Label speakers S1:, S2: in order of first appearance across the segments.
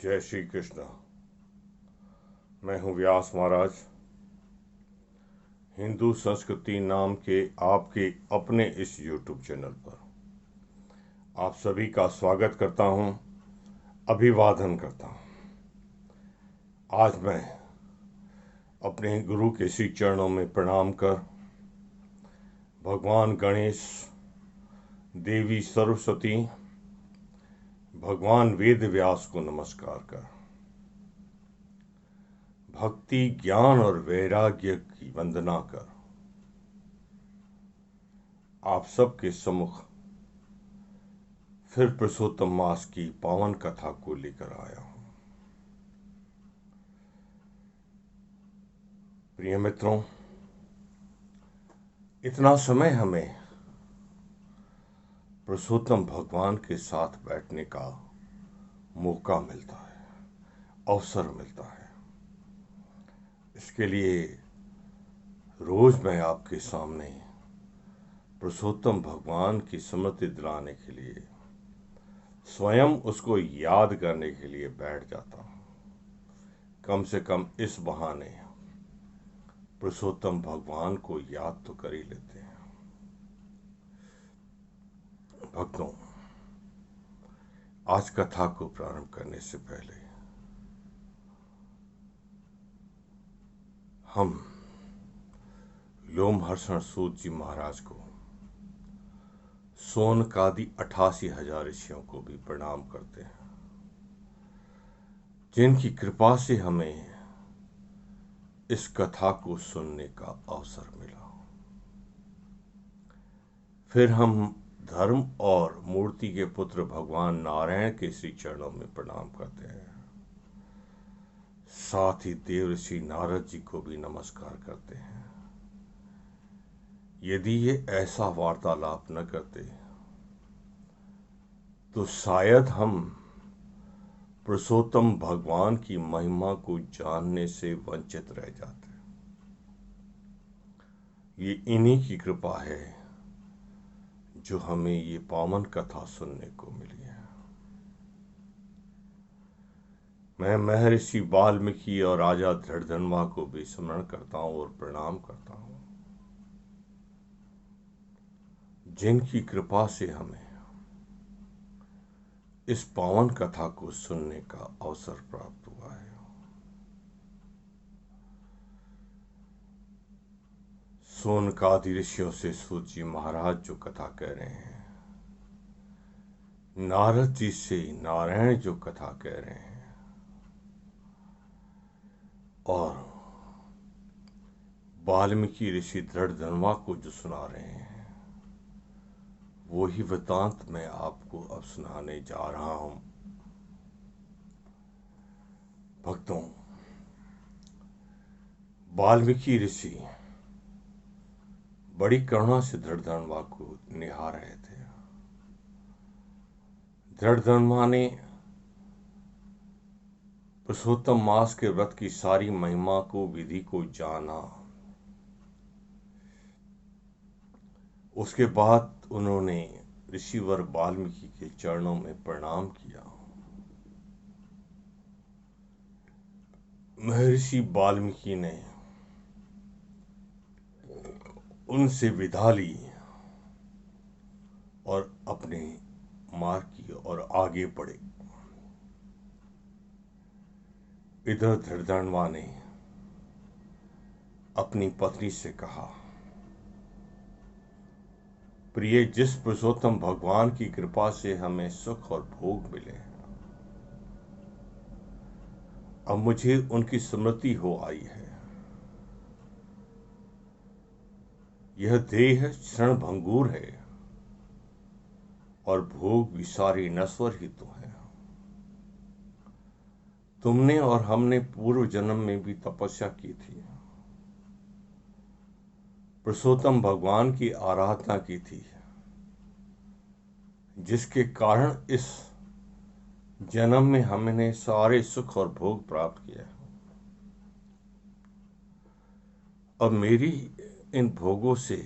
S1: जय श्री कृष्ण। मैं हूँ व्यास महाराज। हिंदू संस्कृति नाम के आपके अपने इस YouTube चैनल पर आप सभी का स्वागत करता हूँ, अभिवादन करता हूँ। आज मैं अपने गुरु के श्री चरणों में प्रणाम कर भगवान गणेश, देवी सरस्वती, भगवान वेद व्यास को नमस्कार कर भक्ति, ज्ञान और वैराग्य की वंदना कर आप सबके सम्मुख फिर पुरुषोत्तम मास की पावन कथा को लेकर आया हूं। प्रिय मित्रों, इतना समय हमें पुरुषोत्तम भगवान के साथ बैठने का मौका मिलता है, अवसर मिलता है। इसके लिए रोज मैं आपके सामने पुरुषोत्तम भगवान की स्मृति दिलाने के लिए, स्वयं उसको याद करने के लिए बैठ जाता हूं। कम से कम इस बहाने पुरुषोत्तम भगवान को याद तो कर ही लेते हैं। भक्तों, आज कथा को प्रारंभ करने से पहले हम लोमहर्षण सूत जी महाराज को, सोनकादि 88,000 ऋषियों को भी प्रणाम करते हैं, जिनकी कृपा से हमें इस कथा को सुनने का अवसर मिला। फिर हम धर्म और मूर्ति के पुत्र भगवान नारायण के श्री चरणों में प्रणाम करते हैं। साथ ही देव ऋषि नारद जी को भी नमस्कार करते हैं। यदि ये ऐसा वार्तालाप न करते तो शायद हम पुरुषोत्तम भगवान की महिमा को जानने से वंचित रह जाते। ये इन्हीं की कृपा है जो हमें ये पावन कथा सुनने को मिली है। मैं महर्षि वाल्मीकि और राजा धृतधन्वा को भी स्मरण करता हूं और प्रणाम करता हूं, जिनकी कृपा से हमें इस पावन कथा को सुनने का अवसर प्राप्त हुआ है। सोनकादि ऋषियों से सूत जी महाराज जो कथा कह रहे हैं, नारद जी से नारायण जो कथा कह रहे हैं, और वाल्मीकि ऋषि धृतधन्वा को जो सुना रहे हैं, वो ही वृतांत मैं आपको अब सुनाने जा रहा हूं। भक्तों, वाल्मीकि ऋषि बड़ी करुणा से धृतधन्वा को निहार रहे थे। धृतधन्वा ने पुरुषोत्तम मास के व्रत की सारी महिमा को, विधि को जाना। उसके बाद उन्होंने ऋषिवर वाल्मीकि के चरणों में प्रणाम किया। महर्षि वाल्मीकि ने उनसे विदा ली और अपने मार्ग की और आगे बढ़े। इधर धृतधन्वा ने अपनी पत्नी से कहा, प्रिय, जिस पुरुषोत्तम भगवान की कृपा से हमें सुख और भोग मिले, अब मुझे उनकी स्मृति हो आई है। यह देह क्षण भंगुर है और भोग भी सारी नश्वर ही तो है। तुमने और हमने पूर्व जन्म में भी तपस्या की थी, पुरुषोत्तम भगवान की आराधना की थी, जिसके कारण इस जन्म में हमने सारे सुख और भोग प्राप्त किए। अब मेरी इन भोगों से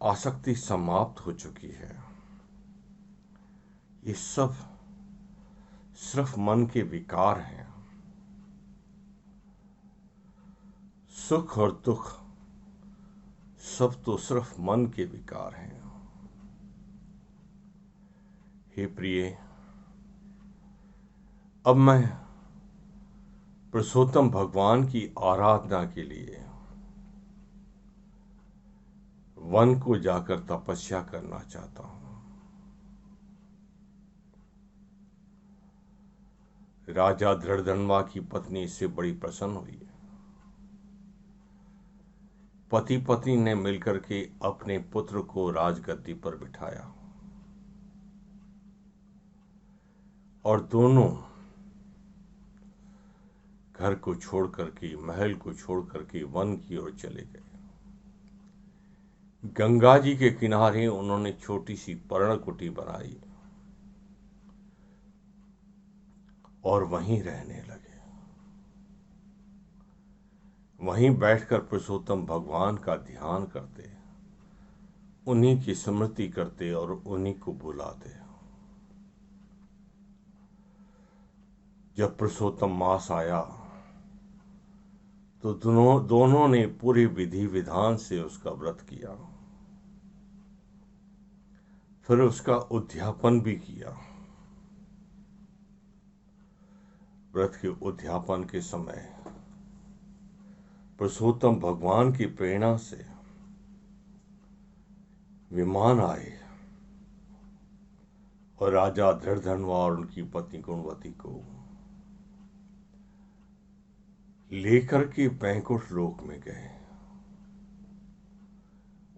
S1: आसक्ति समाप्त हो चुकी है। ये सब सिर्फ मन के विकार हैं। सुख और दुख सब तो सिर्फ मन के विकार हैं। हे प्रिय, अब मैं पुरुषोत्तम भगवान की आराधना के लिए वन को जाकर तपस्या करना चाहता हूं। राजा धृढ़धनुआ की पत्नी इससे बड़ी प्रसन्न हुई। पति पत्नी ने मिलकर के अपने पुत्र को राजगद्दी पर बिठाया और दोनों घर को छोड़ करके, महल को छोड़ करके वन की ओर चले गए। गंगा जी के किनारे उन्होंने छोटी सी पर्णकुटी बनाई और वहीं रहने लगे। वहीं बैठकर पुरुषोत्तम भगवान का ध्यान करते, उन्हीं की स्मृति करते और उन्हीं को बुलाते। जब पुरुषोत्तम मास आया तो दोनों ने पूरी विधि विधान से उसका व्रत किया, फिर उसका उद्यापन भी किया। व्रत के उद्यापन के समय पुरुषोत्तम भगवान की प्रेरणा से विमान आए और राजा धृढ़धनुआ और उनकी पत्नी गुणवती को लेकर के बैकुंठ लोक में गए।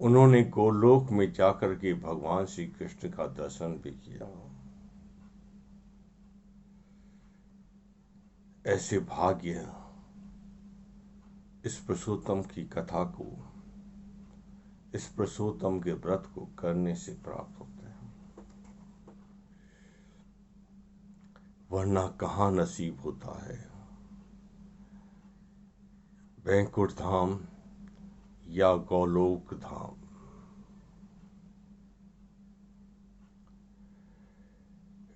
S1: उन्होंने गोलोक में जाकर के भगवान श्री कृष्ण का दर्शन भी किया। ऐसे भाग्य इस पुरुषोत्तम की कथा को, इस पुरुषोत्तम के व्रत को करने से प्राप्त होते हैं, वरना कहां नसीब होता है बैकुंठ धाम या गोलोक धाम।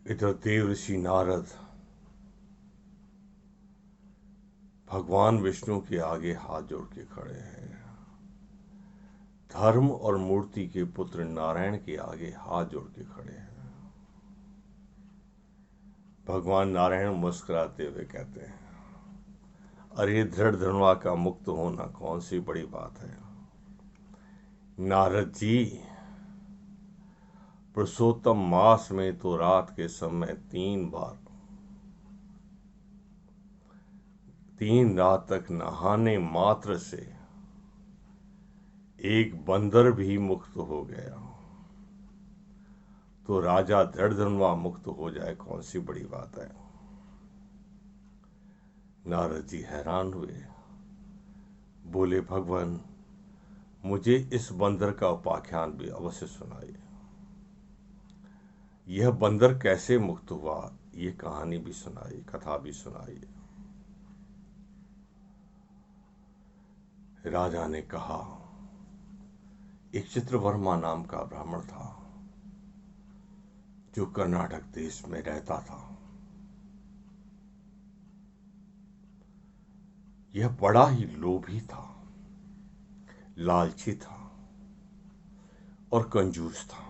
S1: इधर देवर्षि नारद भगवान विष्णु के आगे हाथ जोड़ के खड़े हैं। धर्म और मूर्ति के पुत्र नारायण के आगे हाथ जोड़ के खड़े हैं। भगवान नारायण मुस्कुराते हुए कहते हैं, अरे धृढ़धनुआ का मुक्त होना कौन सी बड़ी बात है। नारद जी, पुरुषोत्तम मास में तो रात के समय 3 रात तक नहाने मात्र से एक बंदर भी मुक्त हो गया, तो राजा धृढ़धनुआ मुक्त हो जाए कौन सी बड़ी बात है। नारद जी हैरान हुए, बोले, भगवान मुझे इस बंदर का उपाख्यान भी अवश्य सुनाइए। यह बंदर कैसे मुक्त हुआ, ये कहानी भी सुनाइए, कथा भी सुनाइए। राजा ने कहा, एक चित्रवर्मा नाम का ब्राह्मण था जो कर्नाटक देश में रहता था। यह बड़ा ही लोभी था, लालची था और कंजूस था।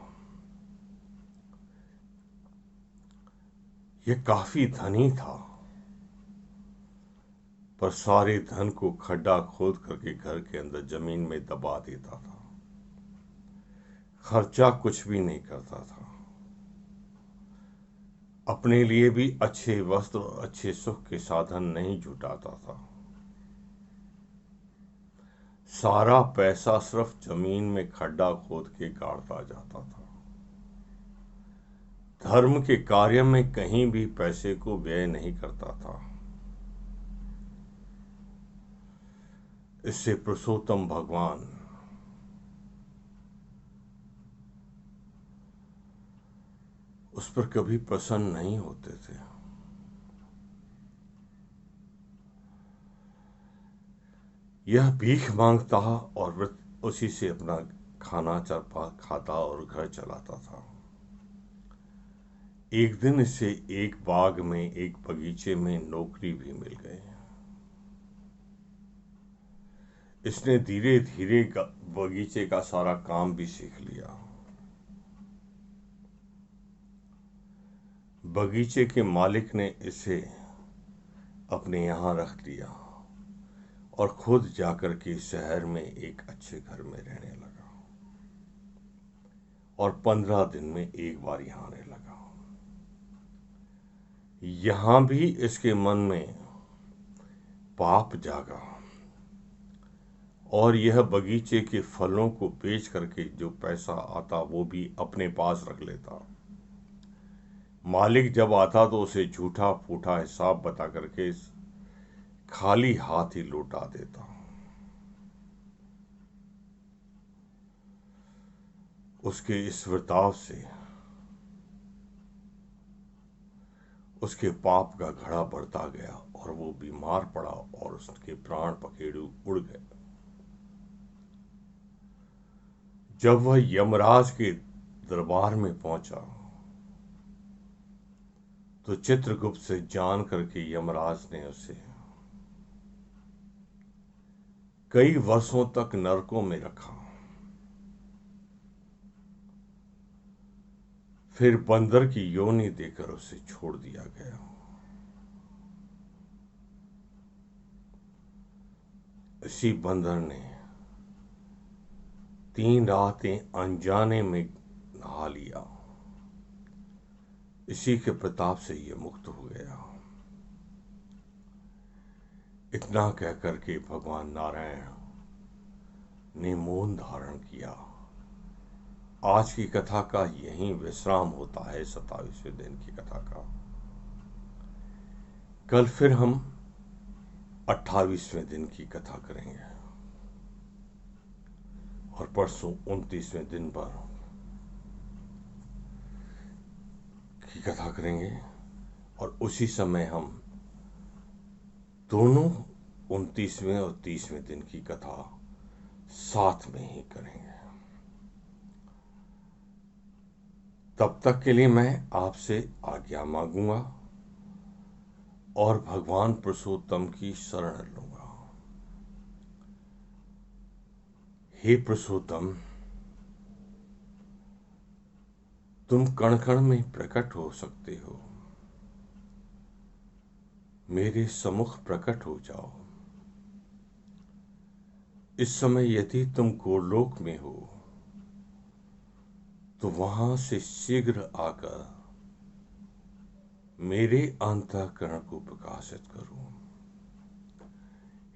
S1: यह काफी धनी था, पर सारे धन को खड्डा खोद करके घर के अंदर जमीन में दबा देता था। खर्चा कुछ भी नहीं करता था। अपने लिए भी अच्छे वस्त्र और अच्छे सुख के साधन नहीं जुटाता था। सारा पैसा सिर्फ जमीन में खड्डा खोद के गाड़ता जाता था। धर्म के कार्य में कहीं भी पैसे को व्यय नहीं करता था। इससे पुरुषोत्तम भगवान उस पर कभी प्रसन्न नहीं होते थे। यह भीख मांगता और उसी से अपना खाना खाता और घर चलाता था। एक दिन इसे एक बाग में, एक बगीचे में नौकरी भी मिल गई। इसने धीरे धीरे बगीचे का सारा काम भी सीख लिया। बगीचे के मालिक ने इसे अपने यहाँ रख दिया और खुद जाकर के शहर में एक अच्छे घर में रहने लगा और 15 दिन में एक बार यहाँ आने लगा। यहाँ भी इसके मन में पाप जागा और यह बगीचे के फलों को बेच करके जो पैसा आता वो भी अपने पास रख लेता। मालिक जब आता तो उसे झूठा फूठा हिसाब बता करके खाली हाथ ही लौटा देता। उसके इस बर्ताव से उसके पाप का घड़ा बढ़ता गया और वो बीमार पड़ा और उसके प्राण पखेरु उड़ गए। जब वह यमराज के दरबार में पहुंचा तो चित्रगुप्त से जान करके यमराज ने उसे कई वर्षों तक नरकों में रखा। फिर बंदर की योनि देकर उसे छोड़ दिया गया। इसी बंदर ने 3 रातें अनजाने में नहा लिया। इसी के प्रताप से ये मुक्त हो गया। इतना कहकर के भगवान नारायण ने मौन धारण किया। आज की कथा का यहीं विश्राम होता है, 27वें दिन की कथा का। कल फिर हम 28वें दिन की कथा करेंगे और परसों 29वें दिन पर की कथा करेंगे और उसी समय हम दोनों 29वें और 30वें दिन की कथा साथ में ही करेंगे। तब तक के लिए मैं आपसे आज्ञा मांगूंगा और भगवान पुरुषोत्तम की शरण लूंगा। हे पुरुषोत्तम, तुम कण कण में प्रकट हो सकते हो, मेरे सम्मुख प्रकट हो जाओ। इस समय यदि तुम गोलोक में हो तो वहां से शीघ्र आकर मेरे अंतःकरण को प्रकाशित करो।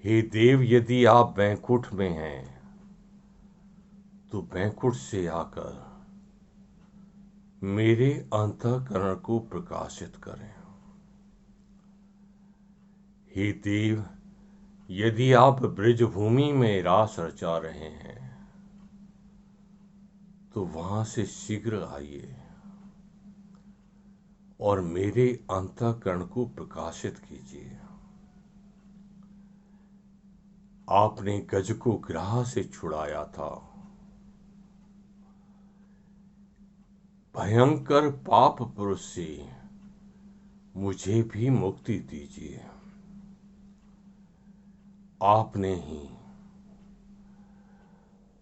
S1: हे देव, यदि आप बैकुंठ में हैं तो बैकुंठ से आकर मेरे अंतःकरण को प्रकाशित करें। हे देव, यदि आप ब्रजभूमि में रास रचा रहे हैं तो वहां से शीघ्र आइए और मेरे अंतःकरण को प्रकाशित कीजिए। आपने गज को ग्राह से छुड़ाया था, भयंकर पाप पुरुष से मुझे भी मुक्ति दीजिए। आपने ही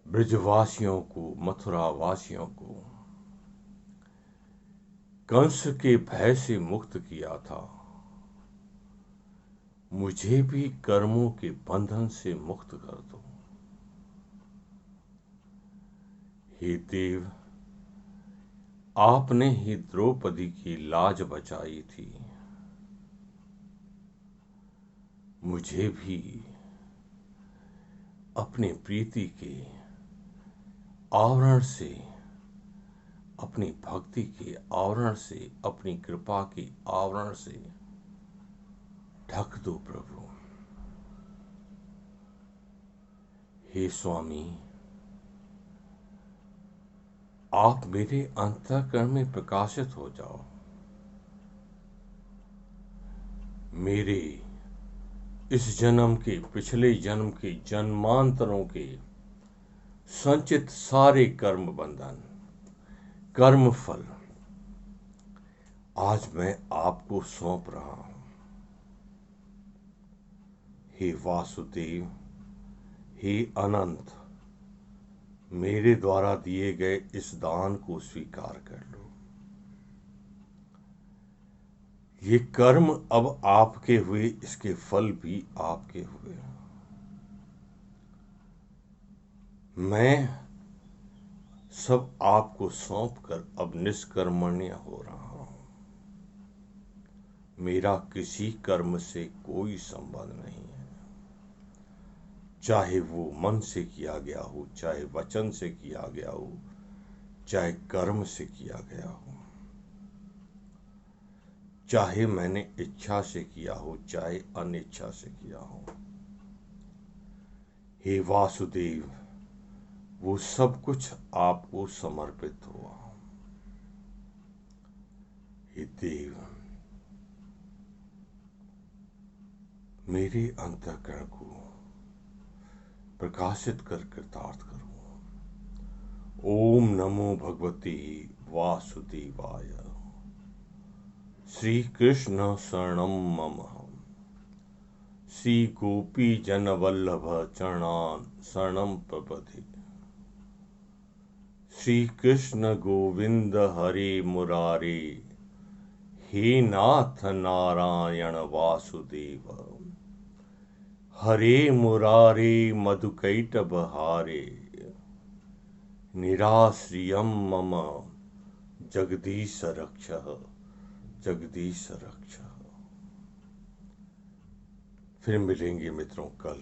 S1: ब्रजवासियों को, मथुरा वासियों को कंस के भय से मुक्त किया था, मुझे भी कर्मों के बंधन से मुक्त कर दो। हे देव, आपने ही द्रौपदी की लाज बचाई थी, मुझे भी अपने प्रीति के आवरण से, अपनी भक्ति के आवरण से, अपनी कृपा के आवरण से ढक दो प्रभु। हे स्वामी, आप मेरे अंतःकरण में प्रकाशित हो जाओ। मेरे इस जन्म के, पिछले जन्म के, जन्मांतरों के संचित सारे कर्म बंधन, कर्म फल आज मैं आपको सौंप रहा हूं। हे वासुदेव, हे अनंत, मेरे द्वारा दिए गए इस दान को स्वीकार कर लो। ये कर्म अब आपके हुए, इसके फल भी आपके हुए। मैं सब आपको सौंप कर अब निष्कर्मण्य हो रहा हूं। मेरा किसी कर्म से कोई संबंध नहीं है, चाहे वो मन से किया गया हो, चाहे वचन से किया गया हो, चाहे कर्म से किया गया हो, चाहे मैंने इच्छा से किया हो, चाहे अनिच्छा से किया हो। हे वासुदेव, वो सब कुछ आपको समर्पित हुआ। हे देव, मेरे अंतःकरण को प्रकाशित कर कृतार्थ करो। ओम नमो भगवते वासुदेवाय। श्री कृष्ण शरणम मम। श्री गोपी जन वल्लभ चरणान शरणम प्रपदे। श्री कृष्ण गोविंद हरे मुरारे, हे नाथ नारायण वासुदेव। हरे मुरारे मधुकैटभ हारे, निराश्रियम मम जगदीश रक्ष, जगदीश रक्ष। फिर मिलेंगे मित्रों कल।